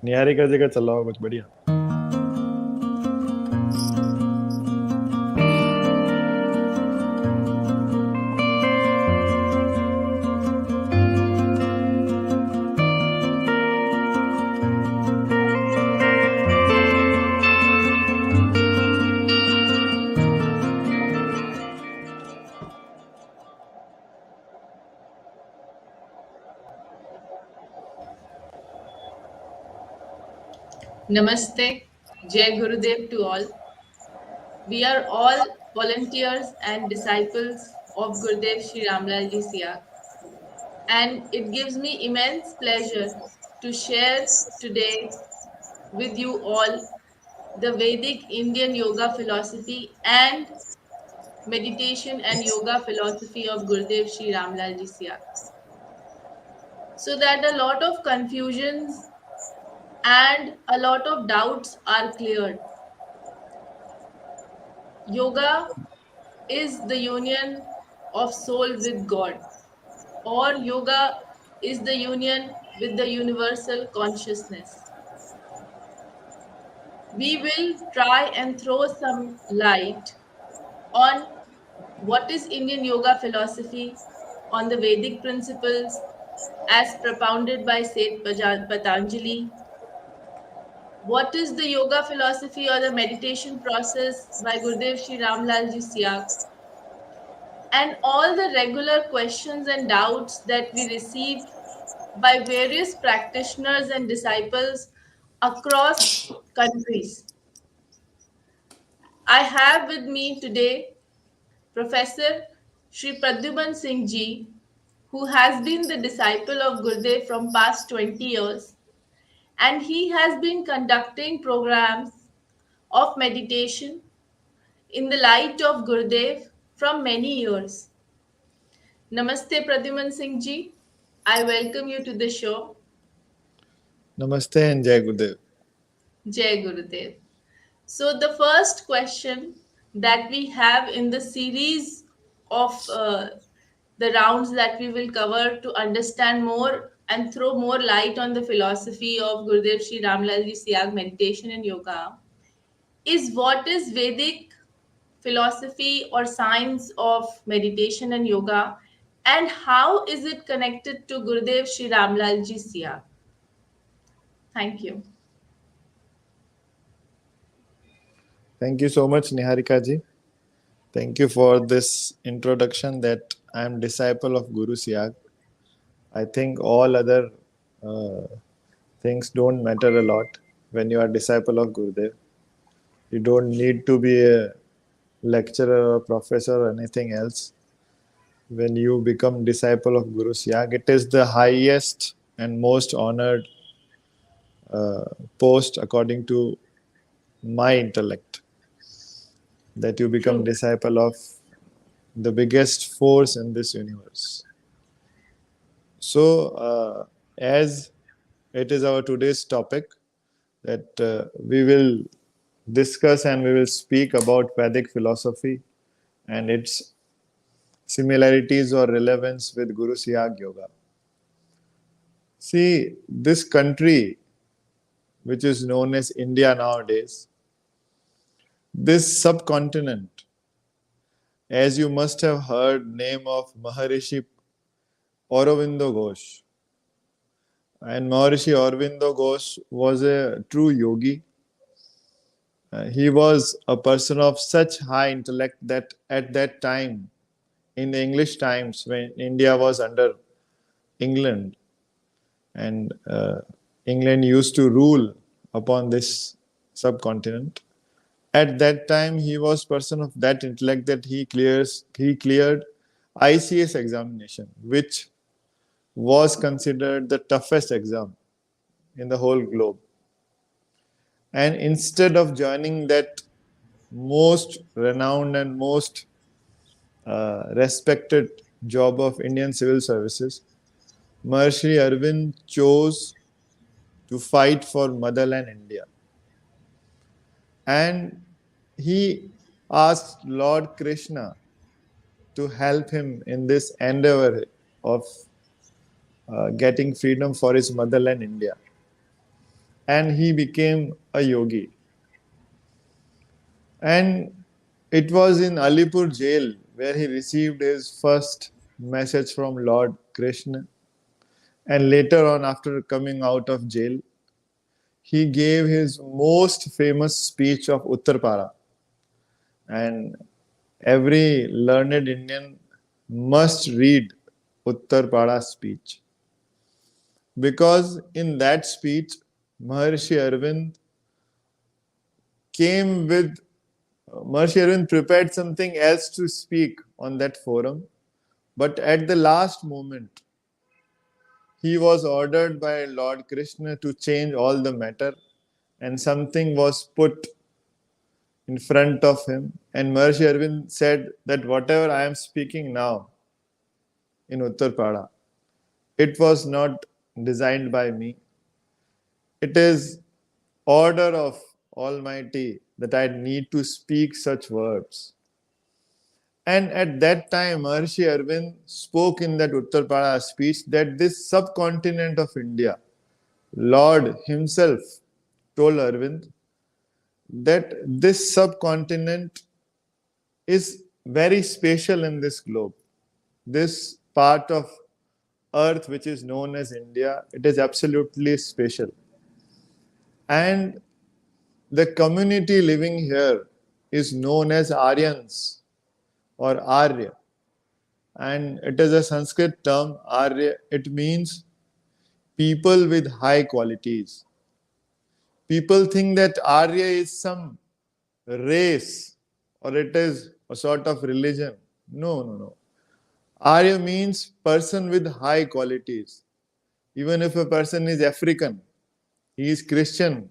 निहारिका जी का चल रहा हो कुछ बढ़िया। Namaste, Jai Gurudev to all. We are all volunteers and disciples of Gurudev Sri Ramlal Ji Siyag, and it gives me immense pleasure to share today with you all the Vedic Indian yoga philosophy and meditation and yoga philosophy of Gurudev Sri Ramlal Ji Siyag, so that a lot of confusions and a lot of doubts are cleared. Yoga is the union of soul with God, or yoga is the union with the universal consciousness. We will try and throw some light on what is Indian yoga philosophy, on the Vedic principles as propounded by Saint Patanjali, what is the yoga philosophy or the meditation process by Gurudev Sri Ramlal Ji Siyag, and all the regular questions and doubts that we receive by various practitioners and disciples across countries. I have with me today Professor Sri Pradhyuman Singh Ji, who has been the disciple of Gurudev from past 20 years, and he has been conducting programs of meditation in the light of Gurudev from many years. Namaste Pradhyuman Singh Ji. I welcome you to the show. Namaste and Jai Gurudev. Jai Gurudev. So, the first question that we have in the series of the rounds that we will cover to understand more and throw more light on the philosophy of Gurudev Sri Ramlal Ji Siyag meditation and yoga is, what is Vedic philosophy or science of meditation and yoga, and how is it connected to Gurudev Sri Ramlal Ji Siyag? Thank you. Thank you so much, Niharika ji. Thank you for this introduction that I am disciple of Guru Siyag. I think all other uh, things don't matter a lot when you are disciple of Gurudev. You don't need to be a lecturer or professor or anything else. When you become disciple of Guru Siyag, it is the highest and most honored uh, post according to my intellect, that you become True. disciple of the biggest force in this universe. So, as it is our today's topic, that we will discuss and we will speak about Vedic philosophy and its similarities or relevance with Guru Siyag Yoga. See, this country, which is known as India nowadays, this subcontinent, as you must have heard name of Maharishi Aurobindo Ghosh. And Maharishi Aurobindo Ghosh was a true yogi. He was a person of such high intellect that at that time, in the English times, when India was under England and England used to rule upon this subcontinent, at that time he was person of that intellect that he cleared ICS examination, which was considered the toughest exam in the whole globe. And instead of joining that most renowned and most respected job of Indian civil services, Maharishi Arvind chose to fight for motherland India. And he asked Lord Krishna to help him in this endeavor of getting freedom for his motherland India. and he became a yogi. And it was in Alipur jail where he received his first message from Lord Krishna. And later on, after coming out of jail, he gave his most famous speech of Uttarpara. And every learned Indian must read Uttarpara speech. Because in that speech, Maharshi Arvind came with Maharshi Arvind prepared something else to speak on that forum, but at the last moment, he was ordered by Lord Krishna to change all the matter, and something was put in front of him. And Maharshi Arvind said that whatever I am speaking now in Uttarpada, it was not designed by me. It is order of Almighty that I need to speak such words. And at that time, Maharshi Arvind spoke in that Uttarpada speech that this subcontinent of India, Lord himself told Arvind that this subcontinent is very special in this globe. This part of earth which is known as India, it is absolutely special. And the community living here is known as Aryans or Arya. And it is a Sanskrit term, Arya. It means people with high qualities. People think that Arya is some race or it is a sort of religion. No, no, no. Arya means person with high qualities. Even if a person is African, he is Christian,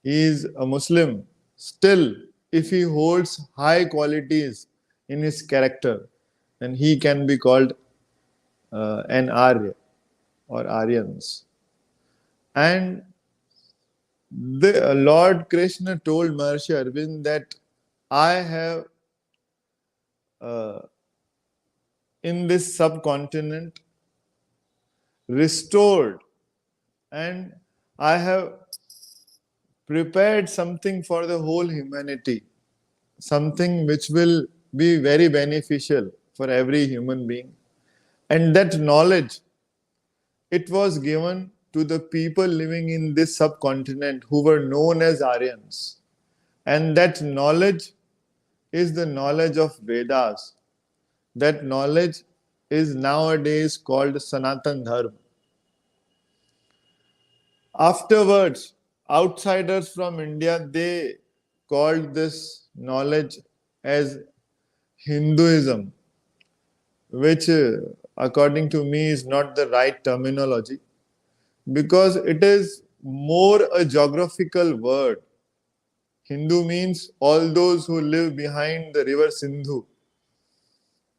he is a Muslim, still, if he holds high qualities in his character, then he can be called an Arya or Aryans. And the Lord Krishna told Maharshi Arvind that I have in this subcontinent restored and I have prepared something for the whole humanity, something which will be very beneficial for every human being. And that knowledge, it was given to the people living in this subcontinent who were known as Aryans. And that knowledge is the knowledge of Vedas. That knowledge is nowadays called Sanatan Dharma. Afterwards, outsiders from India, they called this knowledge as Hinduism, which according to me is not the right terminology because it is more a geographical word. Hindu means all those who live behind the river Sindhu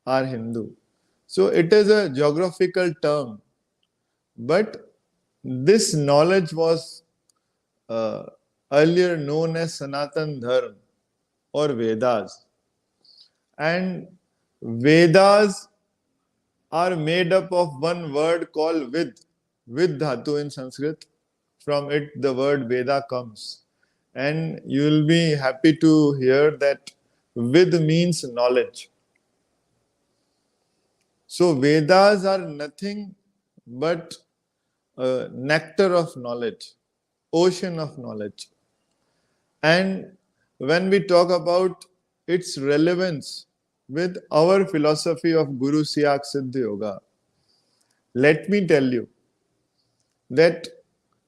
are Hindu. So it is a geographical term. But this knowledge was uh, earlier known as Sanatan Dharma or Vedas. And Vedas are made up of one word called Vid dhatu in Sanskrit. From it, the word Veda comes. And you will be happy to hear that Vid means knowledge. So Vedas are nothing but a nectar of knowledge, ocean of knowledge. And when we talk about its relevance with our philosophy of Guru Siyag Siddha Yoga, let me tell you that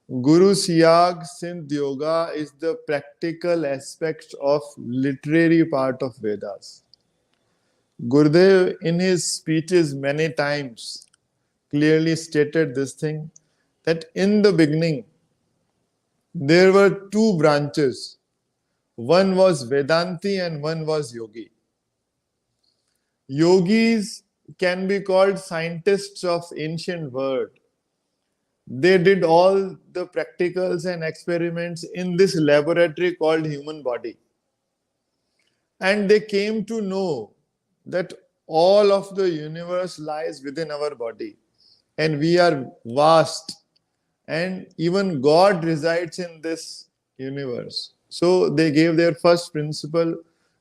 Guru Siyag Siddha Yoga is the practical aspect of literary part of Vedas. Gurudev, in his speeches many times, clearly stated this thing that in the beginning there were two branches. One was Vedanti and one was Yogi. Yogis can be called scientists of ancient world. They did all the practicals and experiments in this laboratory called human body. And they came to know that all of the universe lies within our body. And we are vast. and even God resides in this universe. So they gave their first principle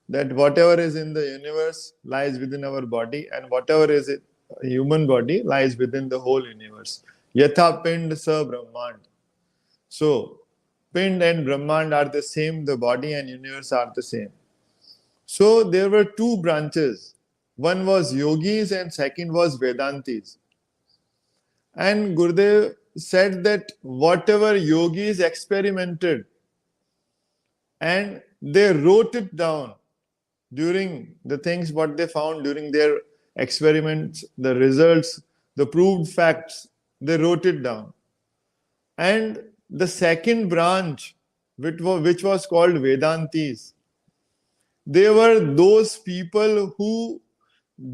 that whatever is in the universe lies within our body, and whatever is in a human body lies within the whole universe. Yatha Pind Sa Brahmand. So Pind and Brahmand are the same, the body and universe are the same. So there were two branches. One was yogis and second was Vedantis. And Gurudev said that whatever yogis experimented and they wrote it down during the things what they found during their experiments, the results, the proved facts, they wrote it down. And the second branch, which was called Vedantis, they were those people who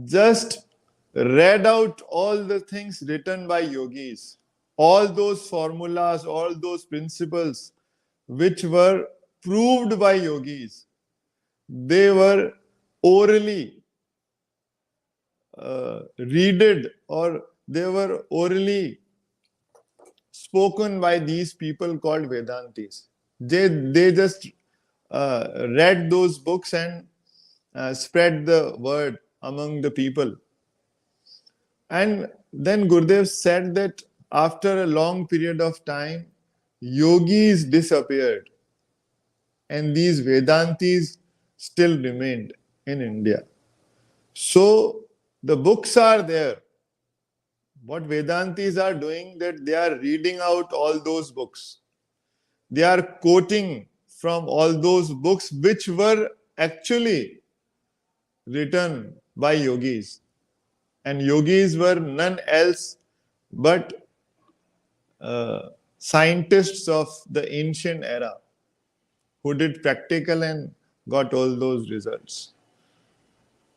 just read out all the things written by yogis, all those formulas, all those principles which were proved by yogis. They were orally readed, or they were orally spoken by these people called Vedantis. They just read those books and spread the word among the people. And then Gurudev said that after a long period of time, yogis disappeared and these Vedantis still remained in India. So the books are there. What Vedantis are doing, that they are reading out all those books. They are quoting from all those books which were actually written by yogis. And yogis were none else but scientists of the ancient era who did practical and got all those results.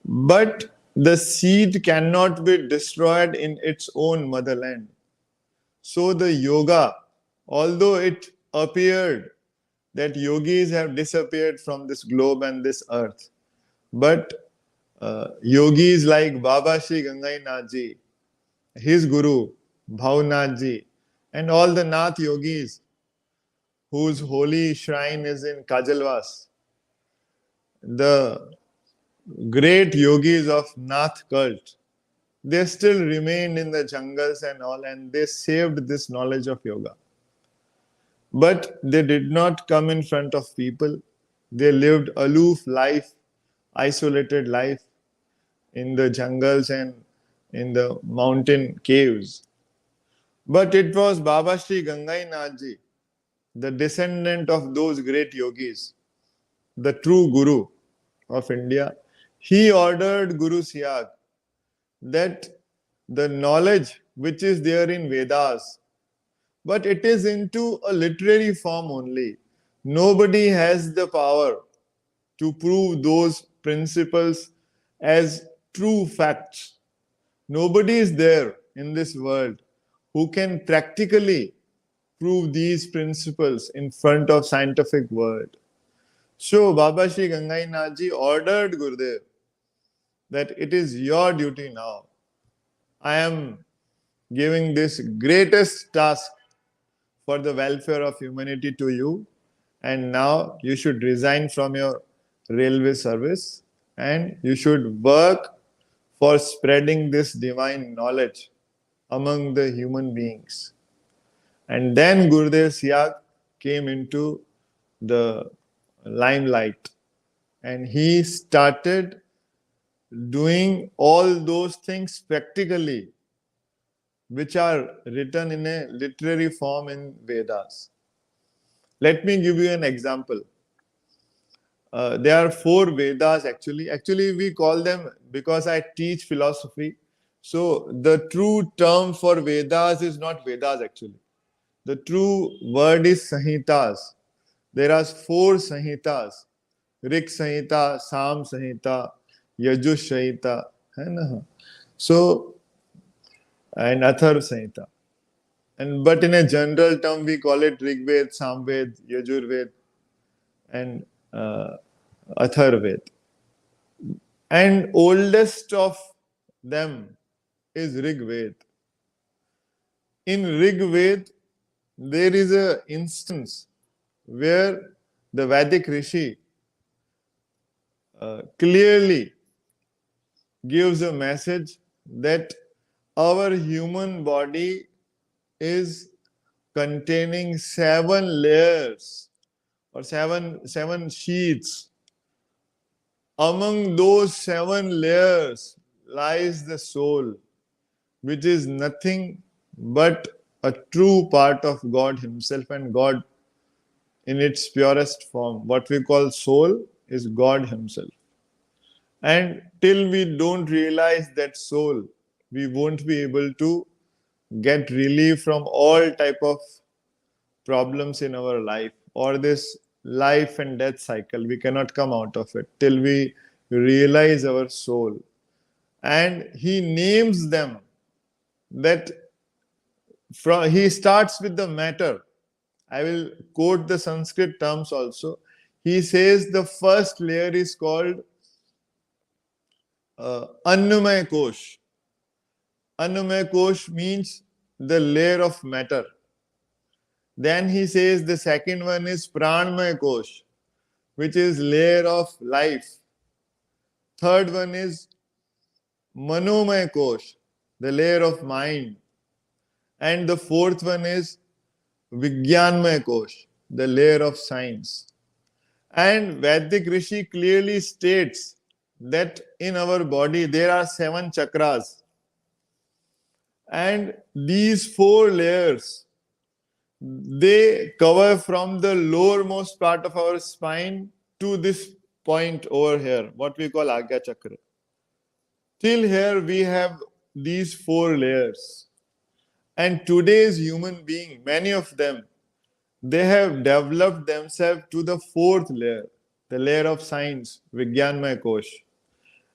But the seed cannot be destroyed in its own motherland. So the yoga, although it appeared that yogis have disappeared from this globe and this earth, but yogis like Baba Shri Gangai Nath Ji, his guru, Bhavnath Ji, and all the Nath yogis whose holy shrine is in Kajalwas, the great yogis of Nath cult, they still remained in the jungles and all, and they saved this knowledge of yoga. But they did not come in front of people. They lived aloof life, isolated life in the jungles and in the mountain caves. But it was Baba Shri Gangai Nath Ji, the descendant of those great yogis, the true Guru of India. He ordered Guru Siyag that the knowledge which is there in Vedas, but it is into a literary form only. Nobody has the power to prove those principles as true facts. Nobody is there in this world who can practically prove these principles in front of scientific world. So Baba Shri Gangai Nath Ji ordered Gurudev that it is your duty now. I am giving this greatest task for the welfare of humanity to you, and now you should resign from your railway service and you should work for spreading this divine knowledge among the human beings. And then Gurudev Siyag came into the limelight and he started doing all those things practically which are written in a literary form in Vedas. Let me give you an example. There are 4 Vedas actually. Actually, we call them, because I teach philosophy. So the true term for Vedas is not Vedas actually. The true word is Sahitas. There are 4 Sahitas. Rik Samhita, Sam Samhita, Yajush Samhita. है ना? So, and Athar Samhita. But in a general term, we call it Rig Ved, Samved, Yajurved, and Atharved. And oldest of them is Rig Ved. In Rig Ved, there is an instance where the Vedic Rishi clearly gives a message that our human body is containing 7 layers or seven sheets. Among those 7 layers lies the soul, which is nothing but a true part of God Himself, and God in its purest form. What we call soul is God Himself. And till we don't realize that soul, we won't be able to get relief from all type of problems in our life, or this life and death cycle. We cannot come out of it till we realize our soul. And he names them that he starts with the matter. I will quote the Sanskrit terms also. He says the first layer is called Annamaya Kosh. Annamaya Kosh means the layer of matter. Then he says the second one is Pranmaya Kosh, which is layer of life. Third one is Manomaya Kosh, the layer of mind. And the fourth one is Vigyanmaya Kosh, the layer of science. And Vedic Rishi clearly states that in our body there are 7 chakras. And these 4 layers, they cover from the lowermost part of our spine to this point over here, what we call Agya Chakra. Till here we have these 4 layers. And today's human being, many of them, they have developed themselves to the 4th layer, the layer of science, Vigyanmaya Kosh.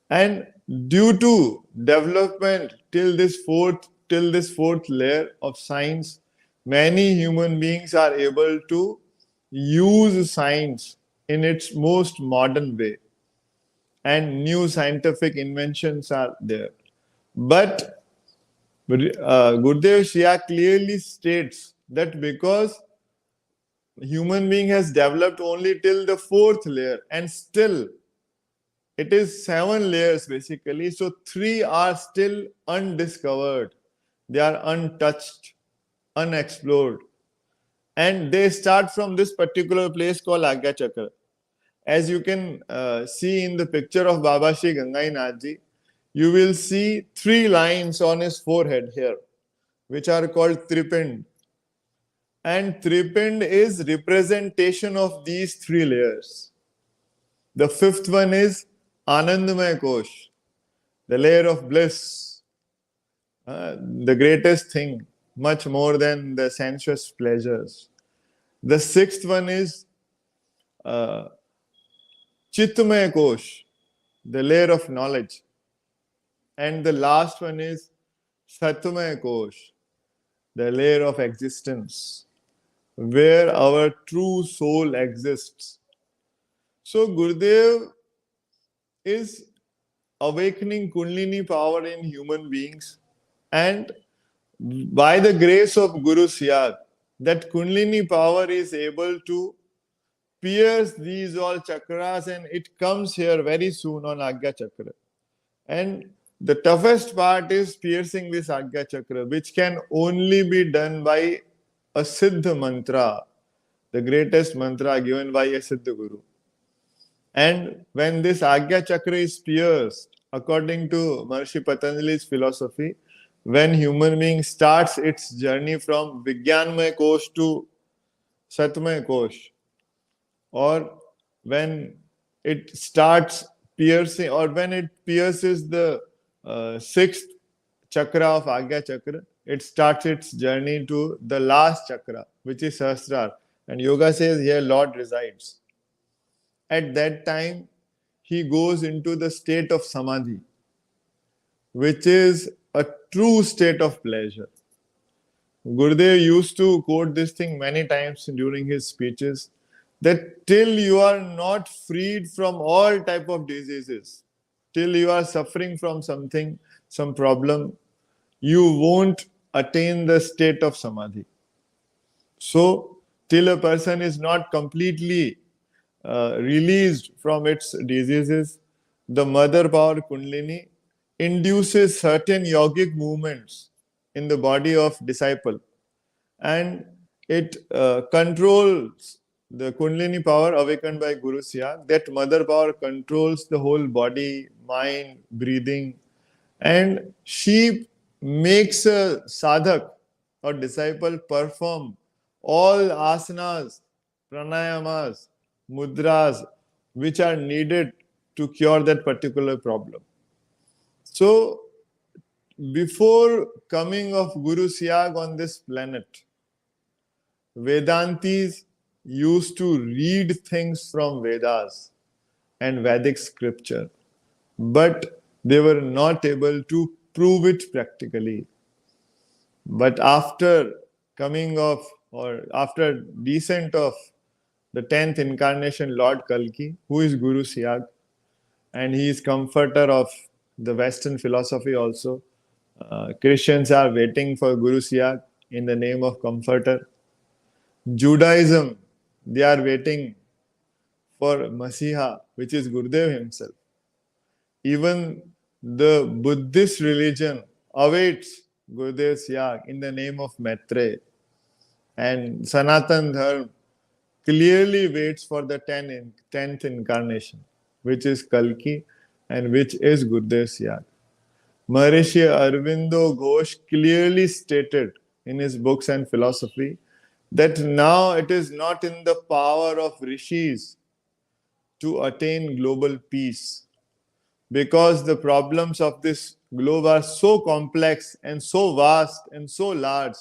And due to development till this fourth layer of science, many human beings are able to use science in its most modern way. And new scientific inventions are there. But Gurudev Siyag clearly states that because human being has developed only till the 4th layer, and still it is 7 layers basically, so 3 are still undiscovered. They are untouched, unexplored. And they start from this particular place called Agya Chakra. As you can see in the picture of Baba Shri Gangainathji, you will see 3 lines on his forehead here, which are called Tripind. And Tripind is representation of these 3 layers. The 5th one is Anandamaya Kosh, the layer of bliss, the greatest thing, much more than the sensuous pleasures. The 6th one is Chittamaya Kosh, the layer of knowledge. And the last one is Satmaya Kosh, the layer of existence, where our true soul exists. So Gurudev is awakening Kundalini power in human beings, and by the grace of Guru Siyag, that Kundalini power is able to pierce these all chakras, and it comes here very soon on Agya Chakra. And the toughest part is piercing this Agya Chakra, which can only be done by a Siddha mantra, the greatest mantra given by a Siddha Guru. And when this Agya Chakra is pierced, according to Maharishi Patanjali's philosophy, when human being starts its journey from Vigyanmaya Kosh to Satmaya Kosh, or when it starts piercing, or when it pierces the 6th chakra of Agya Chakra, it starts its journey to the last chakra, which is Sahasrara. And Yoga says here Lord resides. At that time, he goes into the state of Samadhi, which is a true state of pleasure. Gurudev used to quote this thing many times during his speeches, that till you are not freed from all type of diseases, till you are suffering from something, some problem, you won't attain the state of Samadhi. So, till a person is not completely released from its diseases, the mother power Kundalini induces certain yogic movements in the body of disciple, and it controls the Kundalini power awakened by Guru Siyag. That mother power controls the whole body, mind, breathing, and she makes a sadhak or disciple perform all asanas, pranayamas, mudras which are needed to cure that particular problem. So, before coming of Guru Siyag on this planet, Vedantis used to read things from Vedas and Vedic scripture, but they were not able to prove it practically. But after coming of, or after descent of the 10th incarnation Lord Kalki, who is Guru Siyag, and he is comforter of the Western philosophy also. Christians are waiting for Guru Siyag in the name of comforter. Judaism, they are waiting for Masiha, which is Gurudev himself. Even the Buddhist religion awaits Gurudev Siyag in the name of Maitre. And Sanatan Dharma clearly waits for the 10th incarnation, which is Kalki and which is Gurudev Siyag. Maharishi Aurobindo Ghosh clearly stated in his books and philosophy that now it is not in the power of rishis to attain global peace, because the problems of this globe are so complex and so vast and so large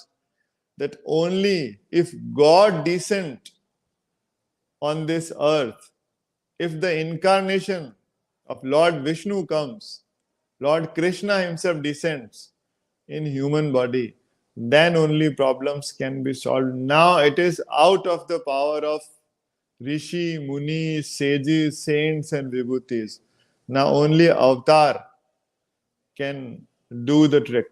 that only if God descend on this earth, if the incarnation of Lord Vishnu comes, Lord Krishna himself descends in human body, then only problems can be solved. Now it is out of the power of Rishi, Muni, sages, saints, and vibhutis. Now only avatar can do the trick.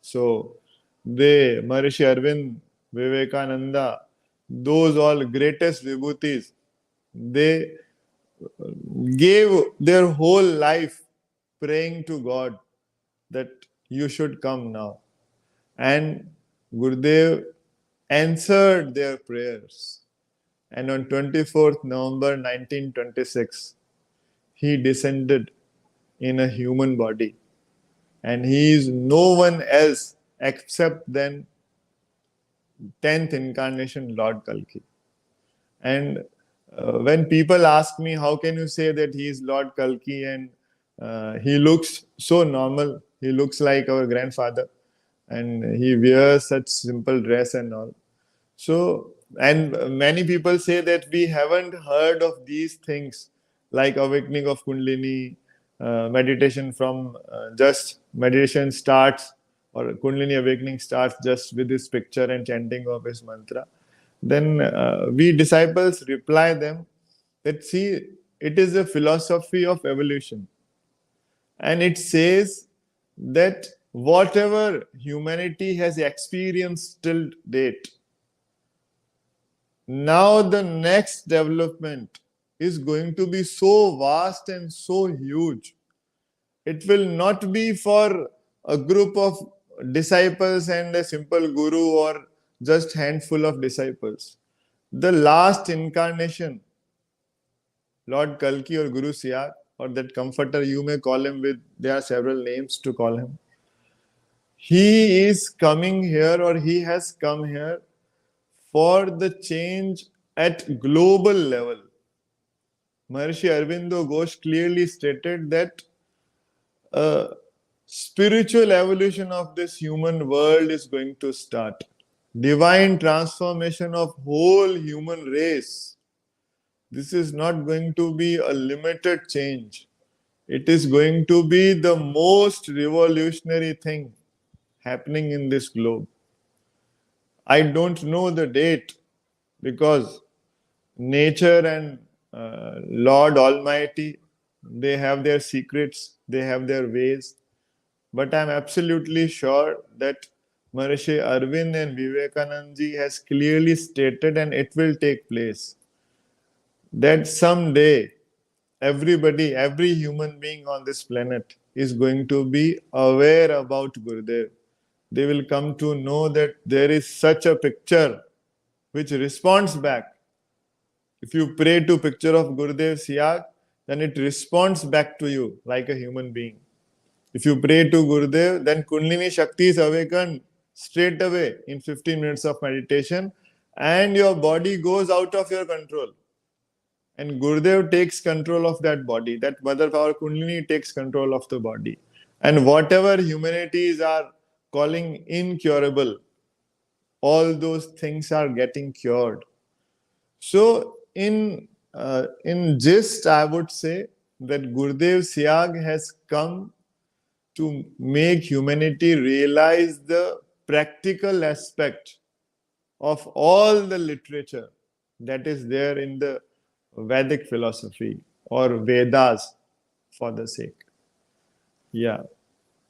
So they, Maharishi Arvind, Vivekananda, those all greatest vibhutis, they gave their whole life praying to God that you should come now. And Gurudev answered their prayers. And on 24th November 1926, he descended in a human body. And he is no one else except then 10th incarnation Lord Kalki. And when people ask me, how can you say that he is Lord Kalki and he looks so normal, he looks like our grandfather, and he wears such simple dress and all. So, and many people say that we haven't heard of these things like awakening of Kundalini, meditation from just meditation starts, or Kundalini awakening starts just with his picture and chanting of his mantra. Then we disciples reply them that, see, it is a philosophy of evolution. And it says that whatever humanity has experienced till date, now the next development is going to be so vast and so huge. It will not be for a group of disciples and a simple guru or just handful of disciples. The last incarnation, Lord Kalki or Guru Siyag, or that comforter, you may call him with, there are several names to call him. He is coming here, or he has come here for the change at global level. Maharishi Aurobindo Ghosh clearly stated that spiritual evolution of this human world is going to start. Divine transformation of whole human race. This is not going to be a limited change. It is going to be the most revolutionary thing happening in this globe. I don't know the date because nature and Lord Almighty, they have their secrets, they have their ways. But I'm absolutely sure that Maharishi Arvind and Vivekananda ji has clearly stated, and it will take place, that someday everybody, every human being on this planet is going to be aware about Gurudev. They will come to know that there is such a picture which responds back. If you pray to picture of Gurudev Siyag, then it responds back to you like a human being. If you pray to Gurudev, then Kundalini Shakti is awakened straight away in 15 minutes of meditation, and your body goes out of your control. And Gurudev takes control of that body. That Mother Power Kundalini takes control of the body. And whatever humanities are calling incurable, all those things are getting cured. So, in gist, I would say that Gurudev Siyag has come to make humanity realize the practical aspect of all the literature that is there in the Vedic philosophy or Vedas for the sake. Yeah.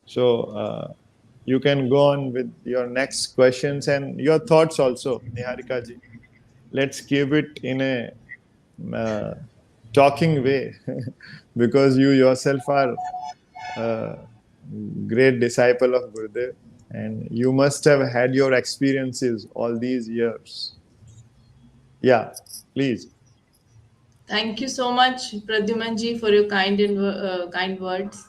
So you can go on with your next questions and your thoughts also, Niharika ji. Let's keep it in a talking way because you yourself are a great disciple of Gurudev and you must have had your experiences all these years. Yeah, please. Thank you so much, Pradhyuman ji, for your kind words.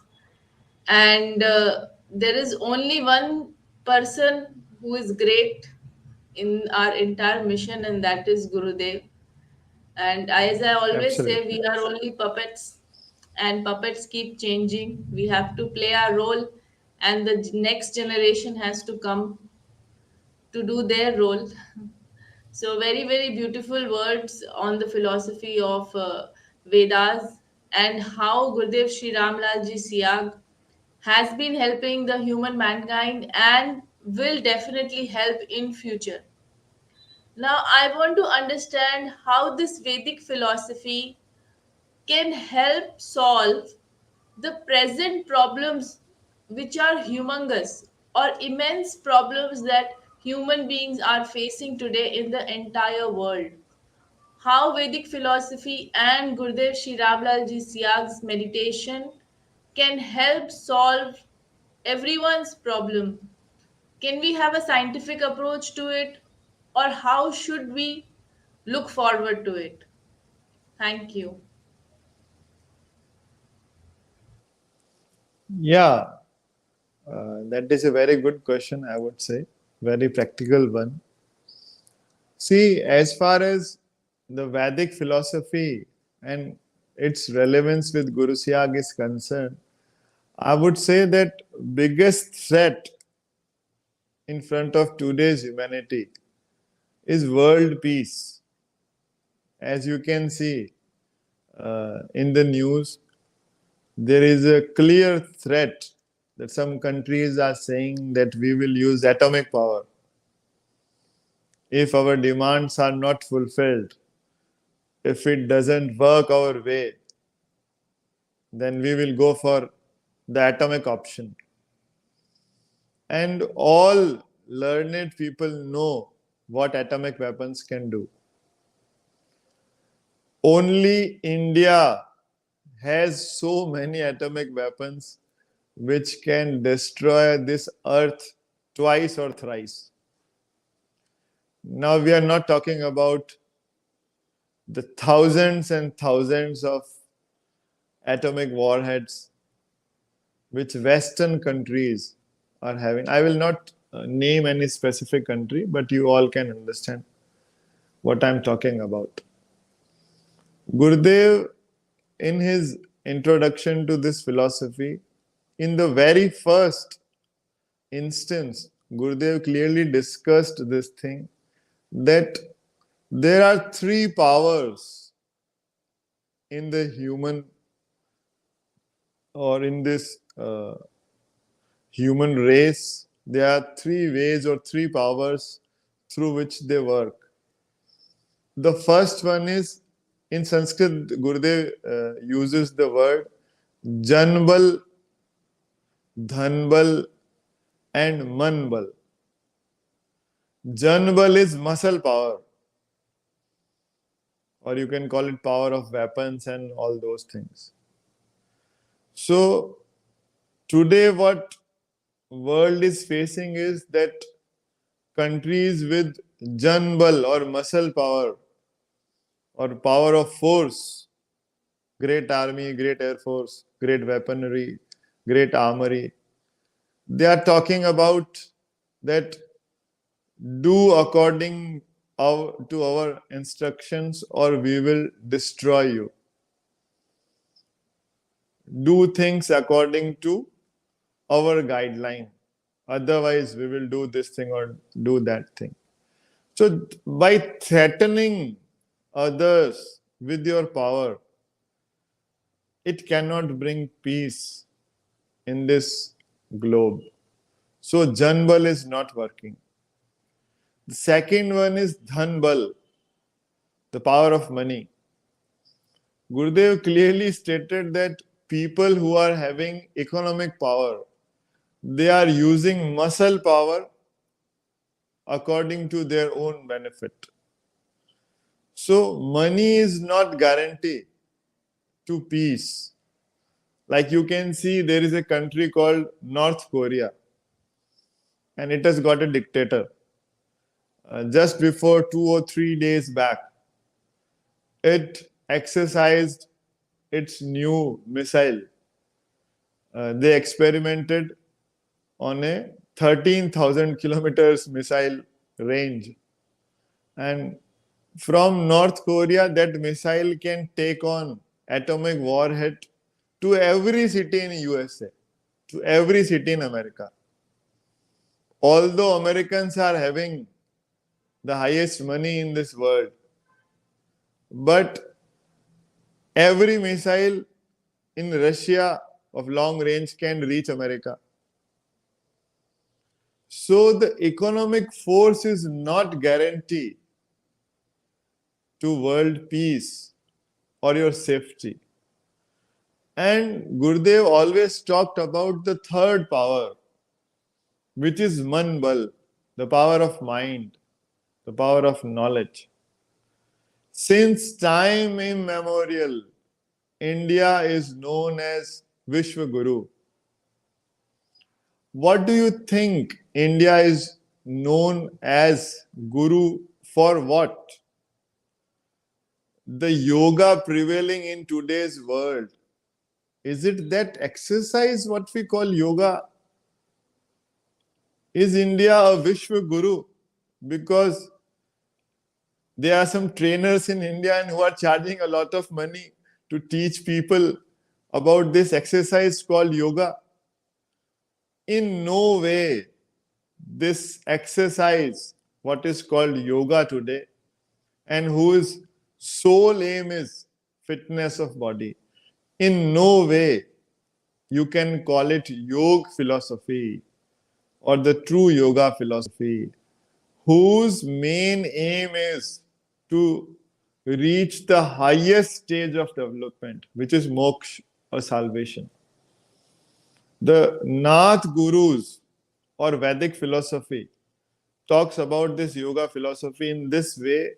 And there is only one person who is great in our entire mission, and that is Gurudev. And as I always say, Absolutely. we are only puppets, and puppets keep changing. We have to play our role, and the next generation has to come to do their role. So, very, very beautiful words on the philosophy of Vedas and how Gurudev Sri Ramlal Ji Siyag has been helping the human mankind and will definitely help in future. Now, I want to understand how this Vedic philosophy can help solve the present problems which are humongous or immense problems that human beings are facing today in the entire world. How Vedic philosophy and Gurudev Shri Ramlal Ji Siyag's meditation can help solve everyone's problem. Can we have a scientific approach to it, or how should we look forward to it? Thank you. Yeah, that is a very good question, I would say. Very practical one. See, as far as the Vedic philosophy and its relevance with Guru Siyag is concerned, I would say that biggest threat in front of today's humanity is world peace. As you can see in the news, there is a clear threat that some countries are saying that we will use atomic power if our demands are not fulfilled. If it doesn't work our way, then we will go for the atomic option. And all learned people know what atomic weapons can do. Only India has so many atomic weapons which can destroy this earth twice or thrice. Now, we are not talking about the thousands and thousands of atomic warheads which Western countries are having. I will not name any specific country, but you all can understand what I'm talking about. Gurudev, in his introduction to this philosophy, in the very first instance, Gurudev clearly discussed this thing that there are three powers in the human or in this human race. There are three ways or three powers through which they work. The first one is, in Sanskrit, Gurudev uses the word Janbal, Dhanbal, and Manbal. Janbal is muscle power, or you can call it power of weapons and all those things. So today what world is facing is that countries with Janbal or muscle power or power of force, great army, great air force, great weaponry, great armory, they are talking about that do according to our instructions or we will destroy you. Do things according to our guideline. Otherwise, we will do this thing or do that thing. So, by threatening others with your power, it cannot bring peace in this globe. So, Janbal is not working. The second one is Dhanbal, the power of money. Gurudev clearly stated that people who are having economic power, they are using muscle power according to their own benefit. So money is not guarantee to peace. Like you can see, there is a country called North Korea and it has got a dictator. Just before 2 or 3 days back, it exercised its new missile. They experimented on a 13,000 kilometers missile range. And from North Korea, that missile can take on atomic warhead to every city in USA, to every city in America. Although Americans are having the highest money in this world, but every missile in Russia of long range can reach America. So the economic force is not guarantee to world peace or your safety. And Gurudev always talked about the third power, which is Manbal, the power of mind, the power of knowledge. Since time immemorial, India is known as Vishwa Guru. What do you think India is known as Guru for what? The yoga prevailing in today's world, is it that exercise what we call yoga? Is India a Vishwa Guru? Because there are some trainers in India and who are charging a lot of money to teach people about this exercise called yoga. In no way this exercise, what is called yoga today, and whose sole aim is fitness of body, in no way you can call it yoga philosophy or the true yoga philosophy, whose main aim is to reach the highest stage of development, which is moksha or salvation. The Nath Gurus or Vedic philosophy talks about this yoga philosophy in this way.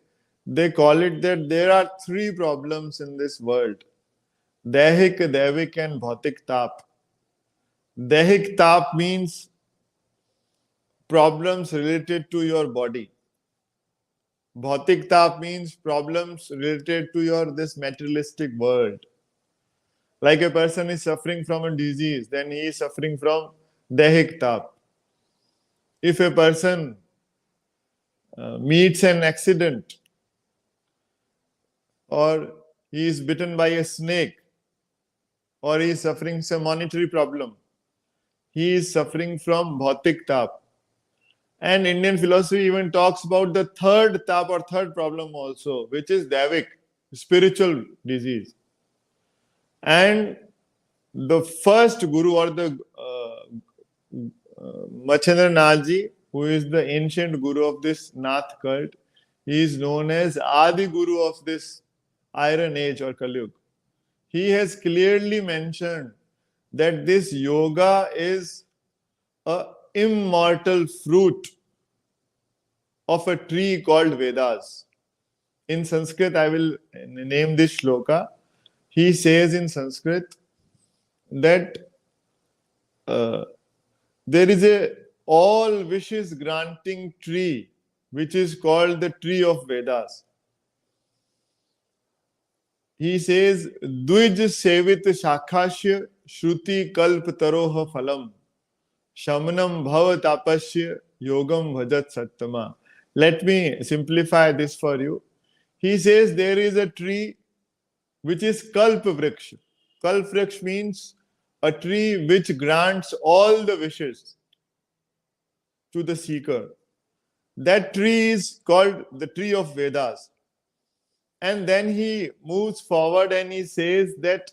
They call it that there are three problems in this world: Dehik, Devik, and Bhautik Tap. Dehik Tap means problems related to your body. Bhautik Tap means problems related to your this materialistic world. Like a person is suffering from a disease, then he is suffering from Dehik Tap. If a person meets an accident or he is bitten by a snake or he is suffering some monetary problem, he is suffering from Bhautik Tap. And Indian philosophy even talks about the third tap or third problem also, which is Devik, spiritual disease. And the first guru or the Machendra Nathji, who is the ancient guru of this Nath cult, he is known as Adi Guru of this Iron Age or Kali Yuga. He has clearly mentioned that this yoga is a immortal fruit of a tree called Vedas. In Sanskrit, I will name this shloka. He says in Sanskrit that there is a all wishes granting tree which is called the tree of Vedas. He says, Dvij sevit shakhashya shruti kalp taroha phalam shamanam bhav tapasya yogam bhajat sattama. Let me simplify this for you. He says there is a tree which is kalp vriksha. Kalp vriksha means a tree which grants all the wishes to the seeker. That tree is called the tree of Vedas. And then he moves forward and he says that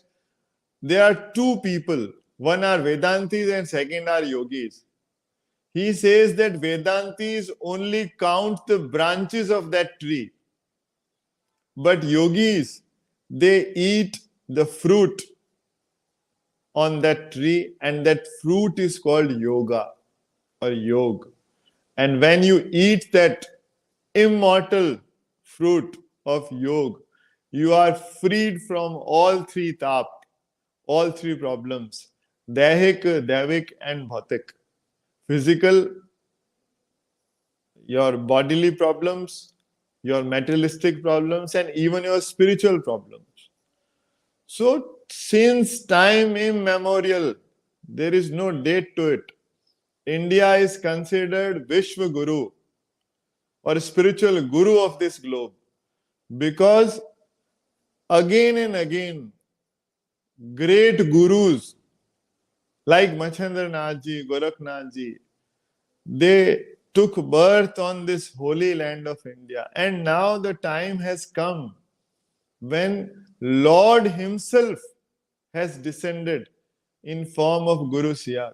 there are two people. One are Vedantis and second are yogis. He says that Vedantis only count the branches of that tree. But yogis, they eat the fruit on that tree, and that fruit is called yoga or yog. And when you eat that immortal fruit of yog, you are freed from all three tap, all three problems: daihik, devik, and bhautik. Physical, your bodily problems, your materialistic problems, and even your spiritual problems. So, since time immemorial, there is no date to it. India is considered Vishwa Guru or spiritual guru of this globe because again and again, great gurus like Machendra Nath Ji, Gorakhnath Ji, they took birth on this holy land of India. And now the time has come when Lord himself has descended in form of Guru Siyag.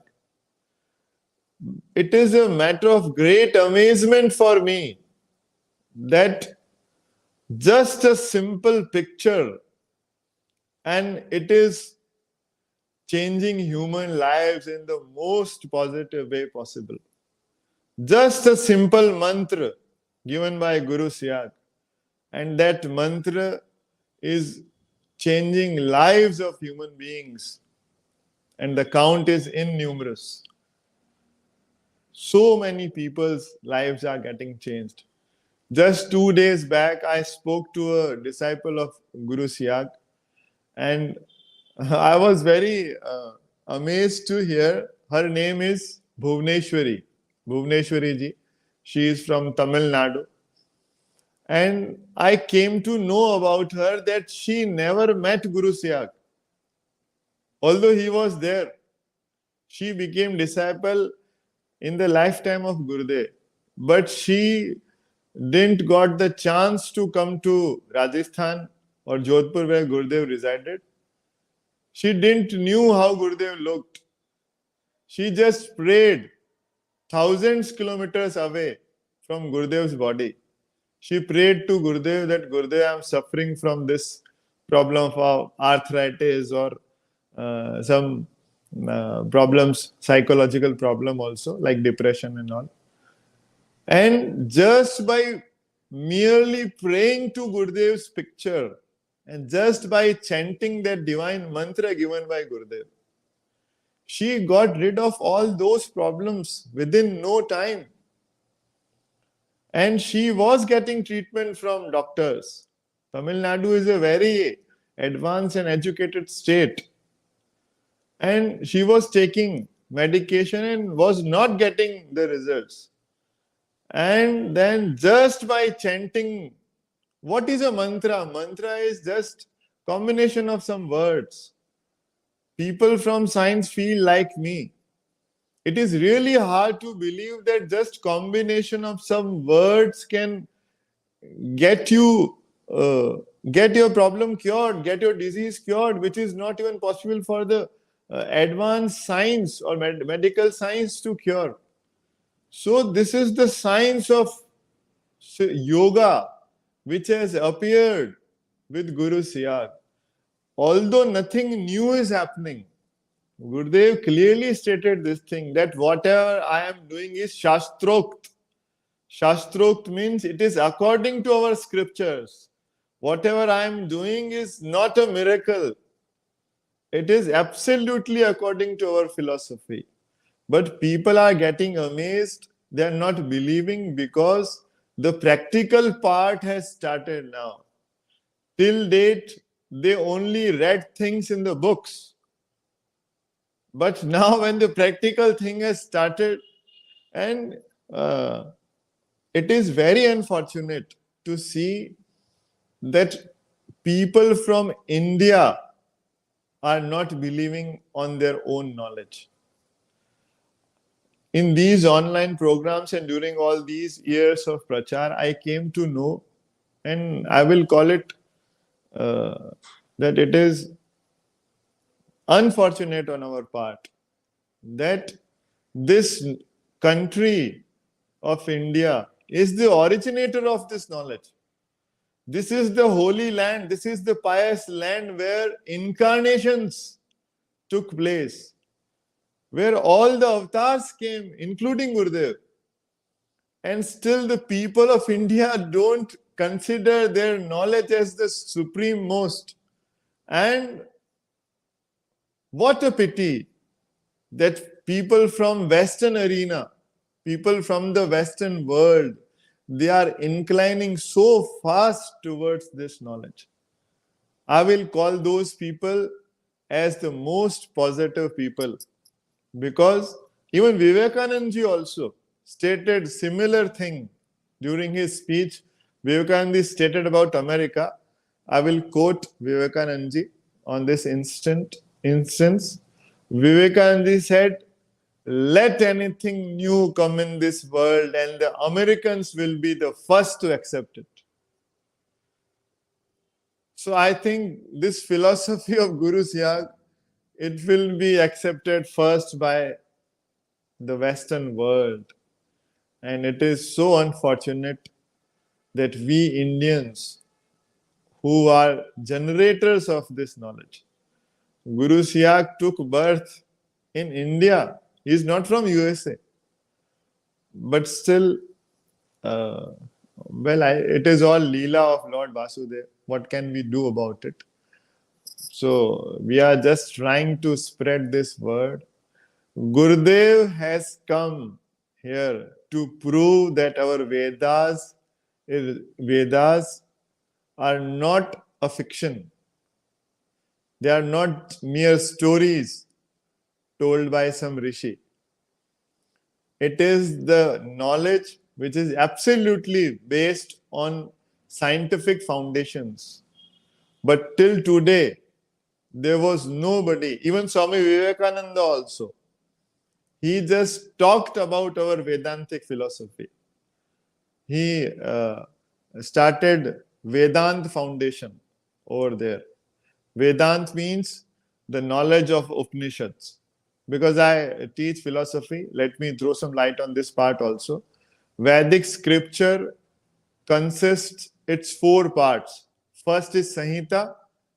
It is a matter of great amazement for me that just a simple picture, and it is changing human lives in the most positive way possible. Just a simple mantra given by Guru Siyag, and that mantra is changing lives of human beings, and the count is innumerous. So many people's lives are getting changed. Just 2 days back, I spoke to a disciple of Guru Siyag, and I was very amazed to hear. Her name is Bhuvneshwari ji. She is from Tamil Nadu. And I came to know about her that she never met Guru Siyag. Although he was there, she became disciple in the lifetime of Gurudev. But she didn't got the chance to come to Rajasthan or Jodhpur where Gurudev resided. She didn't knew how Gurudev looked. She just prayed thousands kilometers away from Gurudev's body. She prayed to Gurudev that Gurudev, I am suffering from this problem of arthritis or some problems, psychological problem also, like depression and all. And just by merely praying to Gurudev's picture and just by chanting that divine mantra given by Gurudev, she got rid of all those problems within no time. And she was getting treatment from doctors. Tamil Nadu is a very advanced and educated state. And she was taking medication and was not getting the results. And then just by chanting, what is a mantra? Mantra is just combination of some words. People from science feel like me. It is really hard to believe that just combination of some words can get you, get your problem cured, get your disease cured, which is not even possible for the advanced science or medical science to cure. So this is the science of yoga, which has appeared with Guru Siyag. Although nothing new is happening, Gurudev clearly stated this thing, that whatever I am doing is Shastrokt. Shastrokt means it is according to our scriptures. Whatever I am doing is not a miracle. It is absolutely according to our philosophy. But people are getting amazed. They are not believing because the practical part has started now. Till date, they only read things in the books. But now, when the practical thing has started, and it is very unfortunate to see that people from India are not believing on their own knowledge. In these online programs and during all these years of prachar, I came to know, and I will call it that it is unfortunate on our part that this country of India is the originator of this knowledge. This is the holy land, this is the pious land where incarnations took place, where all the avatars came, including Gurudev. And still the people of India don't consider their knowledge as the supreme most. And what a pity that people from Western arena, people from the Western world, they are inclining so fast towards this knowledge. I will call those people as the most positive people, because even Vivekananda also stated similar thing during his speech. Vivekananda stated about America. I will quote Vivekananda on this instance. Vivekananda said, "Let anything new come in this world, and the Americans will be the first to accept it." So I think this philosophy of Guru Siyag, it will be accepted first by the Western world. And it is so unfortunate that we Indians, who are generators of this knowledge, Guru Siyag took birth in India. He is not from USA. But still, it is all Leela of Lord Vasudev. What can we do about it? So we are just trying to spread this word. Gurudev has come here to prove that our Vedas are not a fiction. They are not mere stories told by some rishi. It is the knowledge which is absolutely based on scientific foundations. But till today, there was nobody, even Swami Vivekananda also. He just talked about our Vedantic philosophy. He started Vedant Foundation over there. Vedant means the knowledge of Upanishads. Because I teach philosophy, let me throw some light on this part also. Vedic scripture consists its 4 parts. First is Sanhita.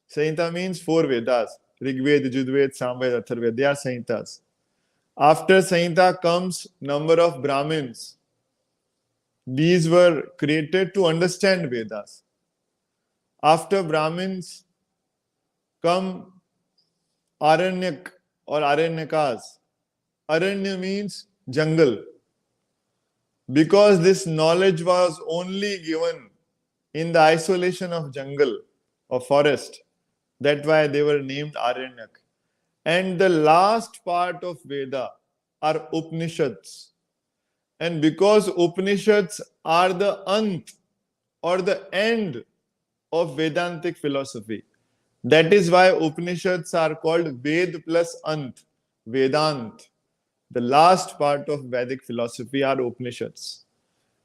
Sanhita means 4 Vedas. Rigved, Yajurved, Samved, Atharved. They are Sanhitas. After Sanhita comes number of Brahmins. These were created to understand Vedas. After Brahmins come Aranyak or Aranyakas. Aranya means jungle. Because this knowledge was only given in the isolation of jungle or forest, that's why they were named Aranyak. And the last part of Veda are Upanishads. And because Upanishads are the ant or the end of Vedantic philosophy, that is why Upanishads are called Ved plus Ant, Vedant. The last part of Vedic philosophy are Upanishads.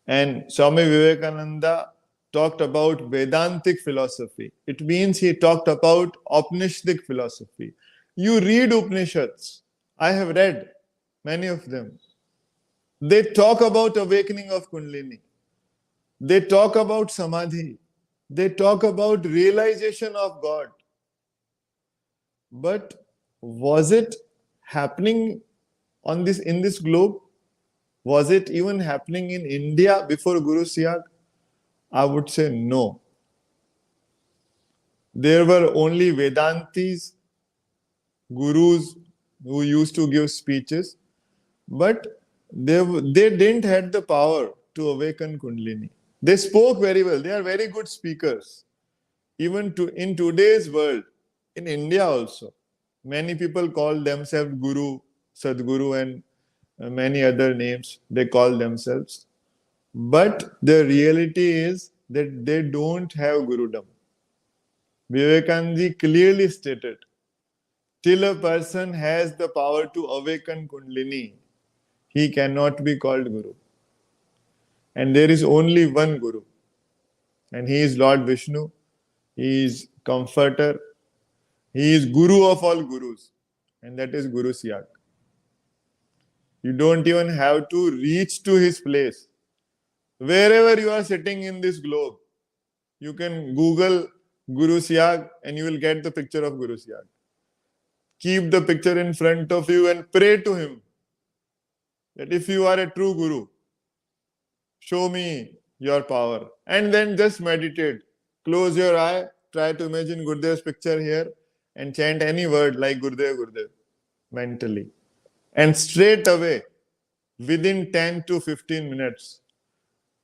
And Swami Vivekananda talked about Vedantic philosophy. It means he talked about Upanishadic philosophy. You read Upanishads. I have read many of them. They talk about awakening of Kundalini. They talk about Samadhi. They talk about realization of God. But was it happening in this globe? Was it even happening in India before Guru Siyag? I would say no. There were only Vedantis, gurus who used to give speeches, but they didn't have the power to awaken Kundalini. They spoke very well. They are very good speakers. Even in today's world, in India also, many people call themselves Guru, Sadguru, and many other names they call themselves. But the reality is that they don't have Gurudom. Vivekananda clearly stated, till a person has the power to awaken Kundalini, he cannot be called Guru. And there is only one Guru, and he is Lord Vishnu. He is comforter. He is Guru of all Gurus, and that is Guru Siyag. You don't even have to reach to his place. Wherever you are sitting in this globe, you can Google Guru Siyag and you will get the picture of Guru Siyag. Keep the picture in front of you and pray to him that if you are a true Guru, show me your power. And then just meditate. Close your eye, try to imagine Gurudev's picture here and chant any word like Gurudev, Gurudev mentally. And straight away, within 10 to 15 minutes,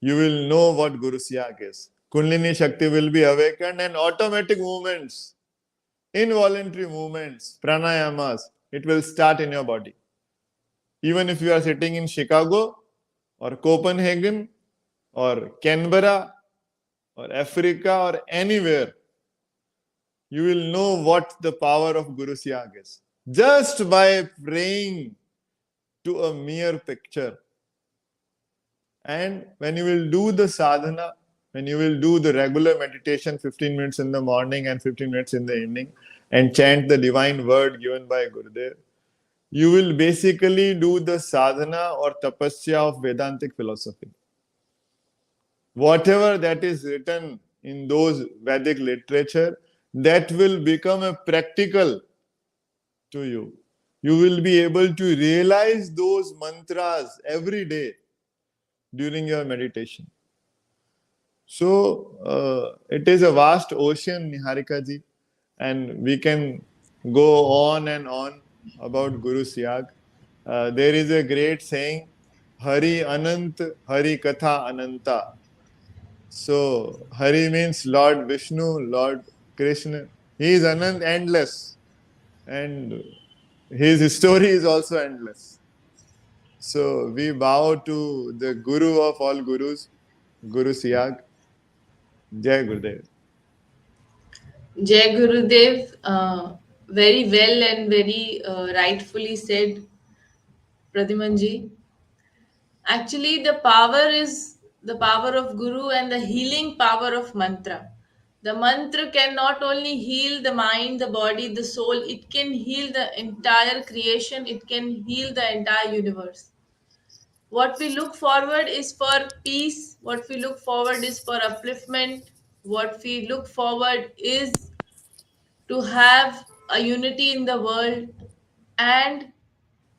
you will know what Guru Siyag is. Kundalini Shakti will be awakened and automatic movements, involuntary movements, pranayamas, it will start in your body. Even if you are sitting in Chicago or Copenhagen or Canberra or Africa or anywhere, you will know what the power of Guru Siyag is. Just by praying to a mere picture. And when you will do the sadhana, when you will do the regular meditation 15 minutes in the morning and 15 minutes in the evening and chant the divine word given by Gurudev, you will basically do the sadhana or tapasya of Vedantic philosophy. Whatever that is written in those Vedic literature, that will become a practical to you. You will be able to realize those mantras every day during your meditation. So it is a vast ocean, Niharika ji, and we can go on and on about Guru Siyag. There is a great saying, Hari Anant, Hari Katha Ananta. So Hari means Lord Vishnu, Lord Krishna. He is Anant, endless, and his story is also endless. So we bow to the Guru of all Gurus, Guru Siyag. Jai Gurudev. Jai Gurudev, very well and very rightfully said, Pradhyuman. Actually, the power is the power of Guru and the healing power of mantra. The mantra can not only heal the mind, the body, the soul, it can heal the entire creation, it can heal the entire universe. What we look forward is for peace, what we look forward is for upliftment, what we look forward is to have a unity in the world and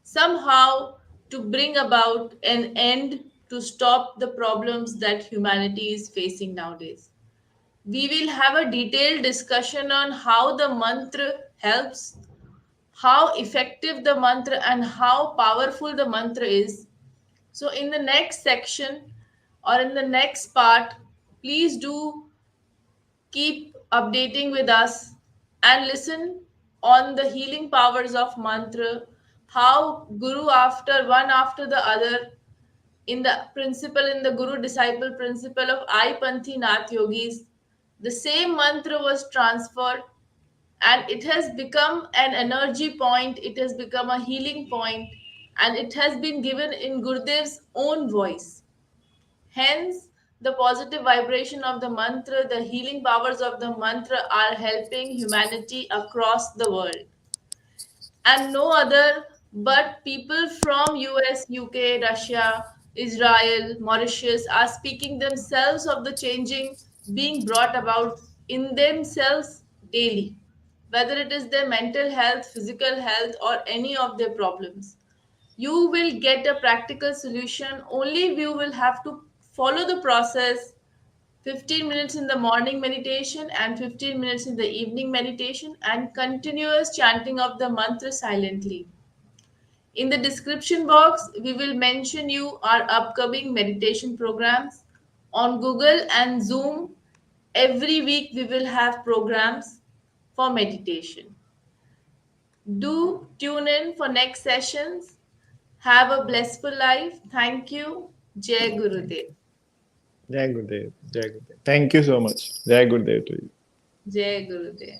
somehow to bring about an end to stop the problems that humanity is facing nowadays. We will have a detailed discussion on how the mantra helps, how effective the mantra and how powerful the mantra is. So, in the next section or in the next part, please do keep updating with us and listen on the healing powers of mantra, how Guru after the other in the principle in the Guru disciple principle of I Panthi Nath Yogis, the same mantra was transferred and it has become an energy point, it has become a healing point, and it has been given in Gurudev's own voice. Hence, the positive vibration of the mantra, the healing powers of the mantra are helping humanity across the world. And no other but people from US, UK, Russia, Israel, Mauritius are speaking themselves of the changing being brought about in themselves daily, whether it is their mental health, physical health, or any of their problems. You will get a practical solution. Only you will have to follow the process. 15 minutes in the morning meditation and 15 minutes in the evening meditation, and continuous chanting of the mantra silently. In the description box, we will mention you our upcoming meditation programs on Google and Zoom. Every week we will have programs for meditation. Do tune in for next sessions. Have a blissful life. Thank you. Jai Thank Gurudev. you. Jai Gurudev. Jai Gurudev. Thank you so much. Jai Gurudev to you. Jai Gurudev.